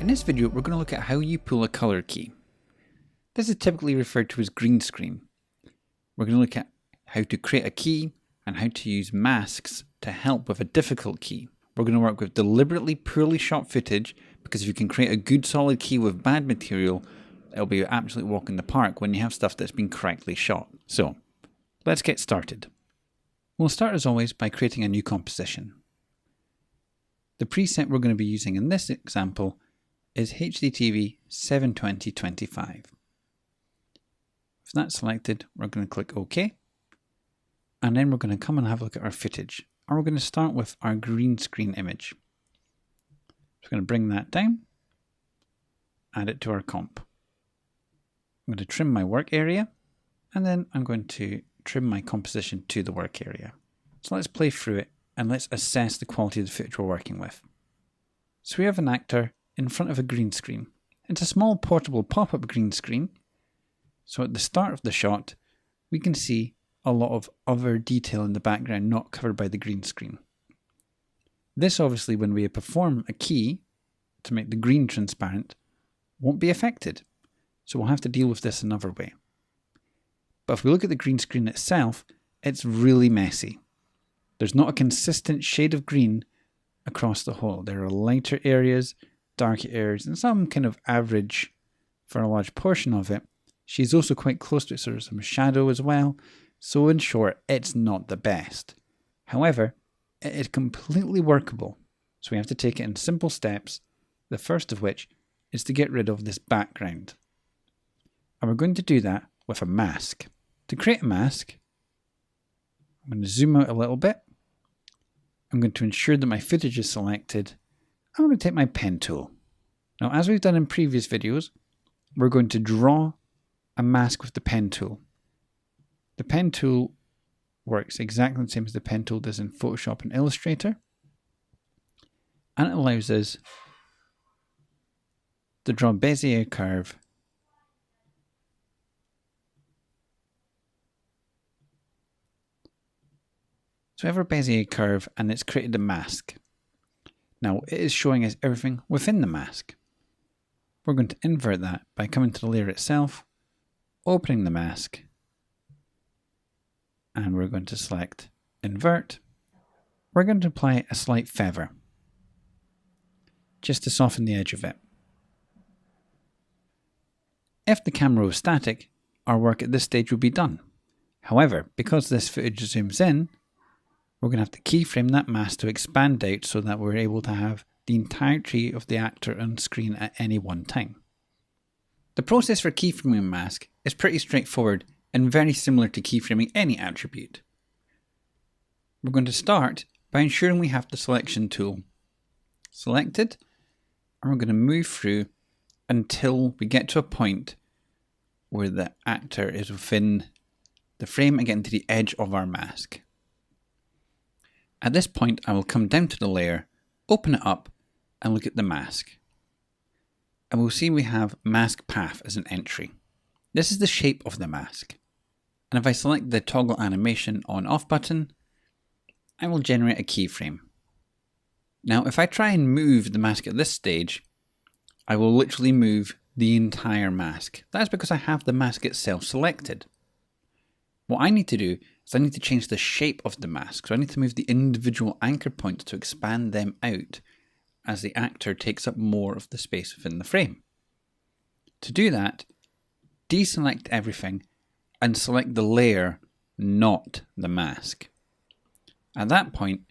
In this video, we're going to look at how you pull a color key. This is typically referred to as green screen. We're going to look at how to create a key and how to use masks to help with a difficult key. We're going to work with deliberately poorly shot footage, because if you can create a good solid key with bad material, it'll be an absolute walk in the park when you have stuff that's been correctly shot. So, let's get started. We'll start as always by creating a new composition. The preset we're going to be using in this example is HDTV 720x25. If that's selected, we're going to click OK. And then we're going to come and have a look at our footage. And we're going to start with our green screen image. So we're going to bring that down, add it to our comp. I'm going to trim my work area, and then I'm going to trim my composition to the work area. So let's play through it and let's assess the quality of the footage we're working with. So we have an actor in front of a green screen. It's a small portable pop-up green screen. So at the start of the shot, we can see a lot of other detail in the background not covered by the green screen. This obviously, when we perform a key to make the green transparent, won't be affected. So we'll have to deal with this another way. But if we look at the green screen itself, it's really messy. There's not a consistent shade of green across the whole. There are lighter areas, darker areas, and some kind of average for a large portion of it. She's also quite close to it, so there's some shadow as well. So in short, it's not the best. However, it is completely workable. So we have to take it in simple steps, the first of which is to get rid of this background. And we're going to do that with a mask. To create a mask, I'm going to zoom out a little bit. I'm going to ensure that my footage is selected. I'm going to take my pen tool. Now, as we've done in previous videos, we're going to draw a mask with the pen tool. The pen tool works exactly the same as the pen tool does in Photoshop and Illustrator. And it allows us to draw a Bezier curve So we have our Bezier curve and it's created a mask. Now it is showing us everything within the mask. We're going to invert that by coming to the layer itself, opening the mask, and we're going to select invert. We're going to apply a slight feather just to soften the edge of it. If the camera was static, our work at this stage would be done. However, because this footage zooms in, we're going to have to keyframe that mask to expand out so that we're able to have the entirety of the actor on screen at any one time. The process for keyframing a mask is pretty straightforward and very similar to keyframing any attribute. We're going to start by ensuring we have the selection tool selected, and we're going to move through until we get to a point where the actor is within the frame and getting to the edge of our mask. At this point, I will come down to the layer, open it up, and look at the mask. And we'll see we have mask path as an entry. This is the shape of the mask. And if I select the toggle animation on off button, I will generate a keyframe. Now, if I try and move the mask at this stage, I will literally move the entire mask. That's because I have the mask itself selected. What I need to do is I need to change the shape of the mask. So I need to move the individual anchor points to expand them out as the actor takes up more of the space within the frame. To do that, deselect everything and select the layer, not the mask. At that point,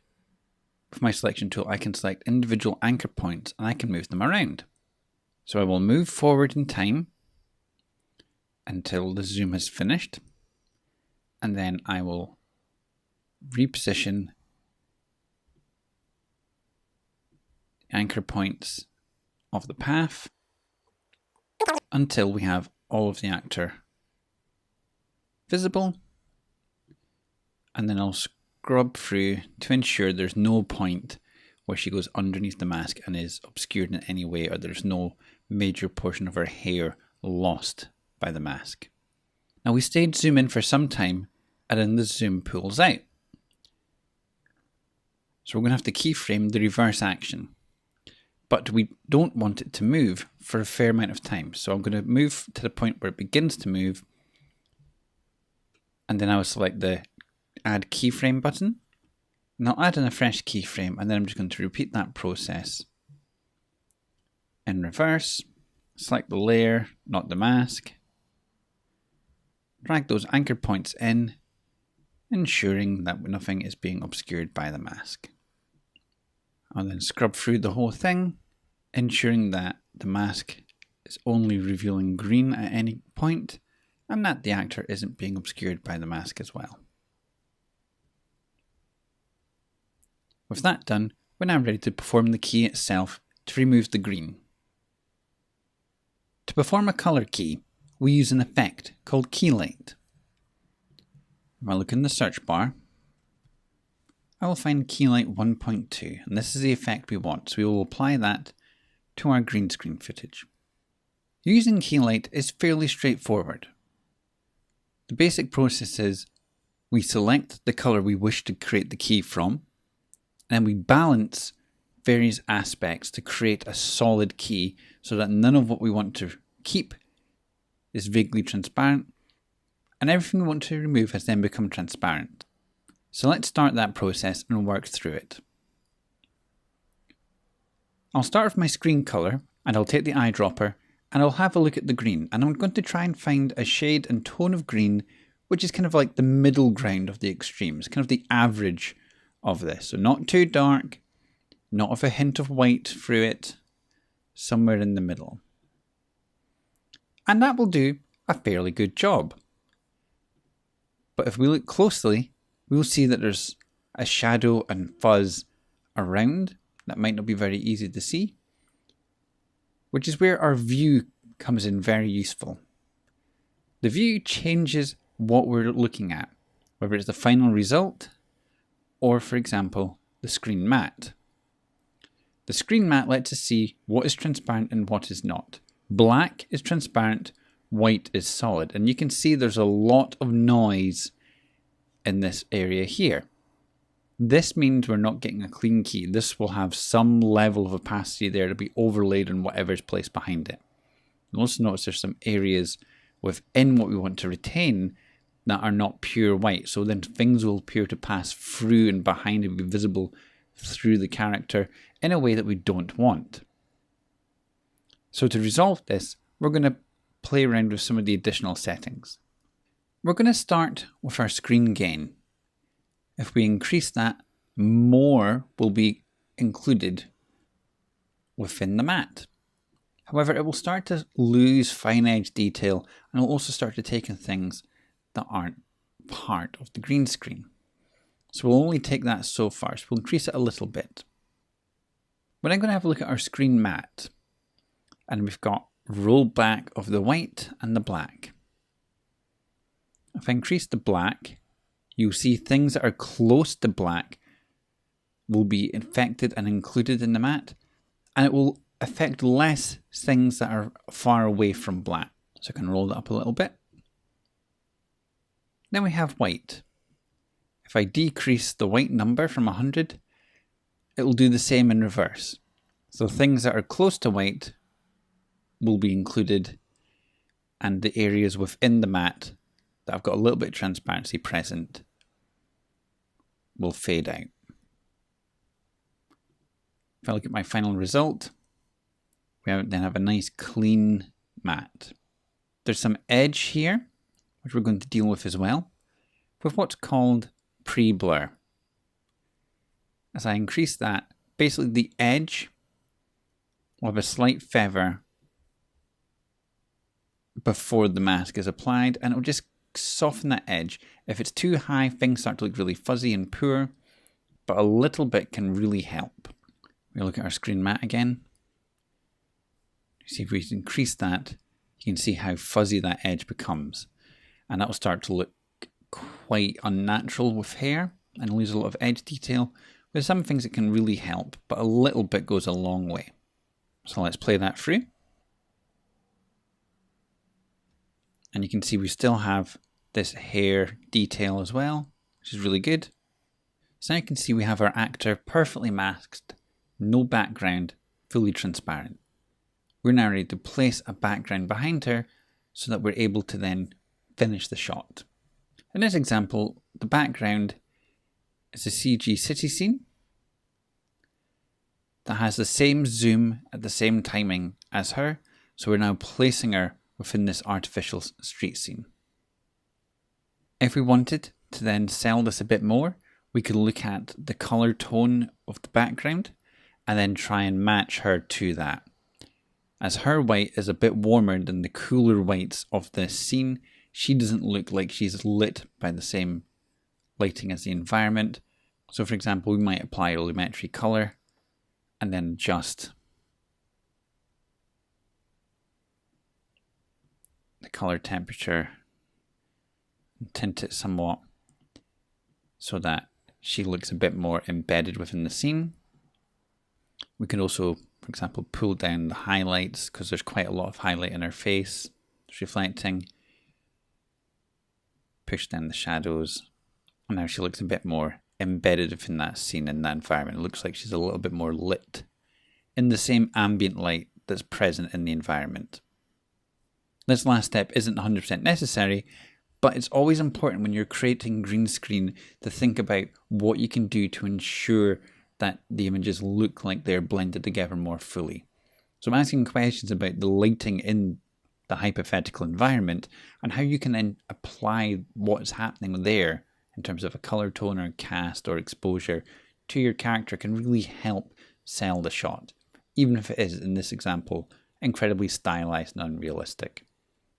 with my selection tool, I can select individual anchor points and I can move them around. So I will move forward in time until the zoom has finished. And then I will reposition the anchor points of the path until we have all of the actor visible. And then I'll scrub through to ensure there's no point where she goes underneath the mask and is obscured in any way, or there's no major portion of her hair lost by the mask. Now we stayed zoom in for some time, and then the zoom pulls out. So we're going to have to keyframe the reverse action. but we don't want it to move for a fair amount of time. So I'm going to move to the point where it begins to move, and then I will select the Add Keyframe button, and I'll add in a fresh keyframe, and then I'm just going to repeat that process in reverse. Select the layer, not the mask. Drag those anchor points in, ensuring that nothing is being obscured by the mask. I'll then scrub through the whole thing, ensuring that the mask is only revealing green at any point, and that the actor isn't being obscured by the mask as well. With that done, we're now ready to perform the key itself to remove the green. To perform a color key, we use an effect called Keylight. If I look in the search bar, I will find Keylight 1.2, and this is the effect we want, so we will apply that to our green screen footage. Using Keylight is fairly straightforward. The basic process is we select the color we wish to create the key from, and we balance various aspects to create a solid key so that none of what we want to keep is vaguely transparent, and everything we want to remove has then become transparent. So let's start that process and work through it. I'll start with my screen color, and I'll take the eyedropper and I'll have a look at the green, and I'm going to try and find a shade and tone of green which is kind of like the middle ground of the extremes, kind of the average of this. So not too dark, not with a hint of white through it, somewhere in the middle. And that will do a fairly good job. But if we look closely, we'll see that there's a shadow and fuzz around that might not be very easy to see, which is where our view comes in very useful. The view changes what we're looking at, whether it's the final result or, for example, the screen matte. The screen matte lets us see what is transparent and what is not. Black is transparent, white is solid, and you can see there's a lot of noise in this area here. This means we're not getting a clean key. This will have some level of opacity there to be overlaid on whatever is placed behind it. You'll also notice there's some areas within what we want to retain that are not pure white. So then things will appear to pass through and behind and be visible through the character in a way that we don't want. So to resolve this, we're going to play around with some of the additional settings. We're going to start with our screen gain. If we increase that, more will be included within the matte. However, it will start to lose fine edge detail, and it will also start to take in things that aren't part of the green screen. So we'll only take that so far, so we'll increase it a little bit. We're then going to have a look at our screen matte, and we've got rollback of the white and the black. If I increase the black, you'll see things that are close to black will be affected and included in the matte, and it will affect less things that are far away from black. So I can roll that up a little bit. Then we have white. If I decrease the white number from 100, it will do the same in reverse. So things that are close to white will be included, and the areas within the matte that have got a little bit of transparency present will fade out. If I look at my final result, we then have a nice clean matte. There's some edge here, which we're going to deal with as well, with what's called pre-blur. As I increase that, basically the edge will have a slight feather before the mask is applied, and it will just soften that edge. If it's too high, things start to look really fuzzy and poor, but a little bit can really help. We'll look at our screen matte again. See, if we increase that, you can see how fuzzy that edge becomes, and that will start to look quite unnatural with hair and lose a lot of edge detail. There's some things that can really help, but a little bit goes a long way. So let's play that through. And you can see we still have this hair detail as well, which is really good. So now you can see we have our actor perfectly masked, no background, fully transparent. We're now ready to place a background behind her so that we're able to then finish the shot. In this example, the background is a CG city scene that has the same zoom at the same timing as her, so we're now placing her within this artificial street scene. If we wanted to then sell this a bit more, we could look at the color tone of the background and then try and match her to that. As her white is a bit warmer than the cooler whites of this scene, she doesn't look like she's lit by the same lighting as the environment. So for example, we might apply a lumetri color and then adjust the color temperature and tint it somewhat so that she looks a bit more embedded within the scene. We can also, for example, pull down the highlights because there's quite a lot of highlight in her face. It's reflecting. Push down the shadows. And now she looks a bit more embedded within that scene and that environment. It looks like she's a little bit more lit in the same ambient light that's present in the environment. This last step isn't 100% necessary, but it's always important when you're creating green screen to think about what you can do to ensure that the images look like they're blended together more fully. So I'm asking questions about the lighting in the hypothetical environment and how you can then apply what's happening there in terms of a color tone or cast or exposure to your character can really help sell the shot, even if it is, in this example, incredibly stylized and unrealistic.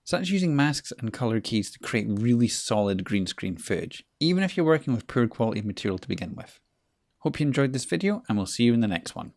So that's using masks and color keys to create really solid green screen footage, even if you're working with poor quality material to begin with. Hope you enjoyed this video, and we'll see you in the next one.